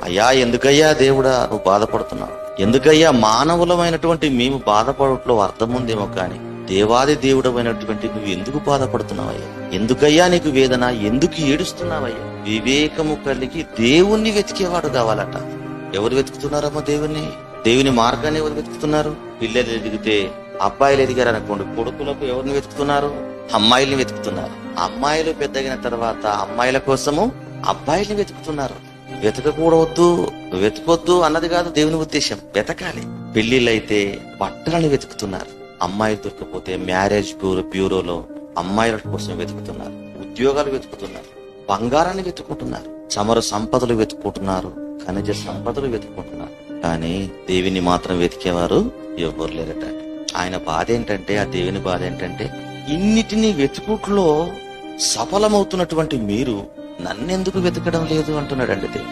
అయ్యా ఎందుకయ్యా దేవుడా నువ్వు బాధపడుతున్నావు? ఎందుకయ్యా మానవులమైనటువంటి మేము బాధపడట్లో అర్థం ఉందేమో కానీ దేవాది దేవుడమైనటువంటి నువ్వు ఎందుకు బాధపడుతున్నావయ్యా? ఎందుకయ్యా నీకు వేదన? ఎందుకు ఏడుస్తున్నావయ్యా? వివేకము కలిగి దేవుణ్ణి వెతికేవాడు కావాలట. ఎవరు వెతుకుతున్నారమ్మా దేవుణ్ణి? దేవుని మార్గాన్ని ఎవరు వెతుకుతున్నారు? పిల్లలు ఎదిగితే అబ్బాయిలు ఎదిగారు అనుకోండి, కొడుకులకు ఎవరిని వెతుకుతున్నారు? అమ్మాయిల్ని వెతుకుతున్నారు. అమ్మాయిలు పెద్దగిన తర్వాత అమ్మాయిల కోసము అబ్బాయిల్ని వెతుకుతున్నారు. వెతకొద్దు అన్నది కాదు దేవుని ఉద్దేశం, వెతకాలి. పెళ్లిళ్ళైతే బట్టలను వెతుకుతున్నారు. అమ్మాయిలు దొరకపోతే మ్యారేజ్ బ్యూరోలో అమ్మాయిల కోసం వెతుకుతున్నారు. ఉద్యోగాలు వెతుకుతున్నారు, బంగారాన్ని వెతుకుంటున్నారు, చమరు సంపదలు వెతుకుంటున్నారు, ఖనిజ సంపదలు వెతుకుంటున్నారు. కానీ దేవుని మాత్రం వెతికేవారు ఎవరు లేరట. ఆయన బాధ ఏంటంటే, ఆ దేవుని బాధ ఏంటంటే, ఇన్నిటినీ వెతుకుట్లో సఫలమవుతున్నటువంటి మీరు నన్నెందుకు వెతకడం లేదు అంటున్నాడండి దేవుడు.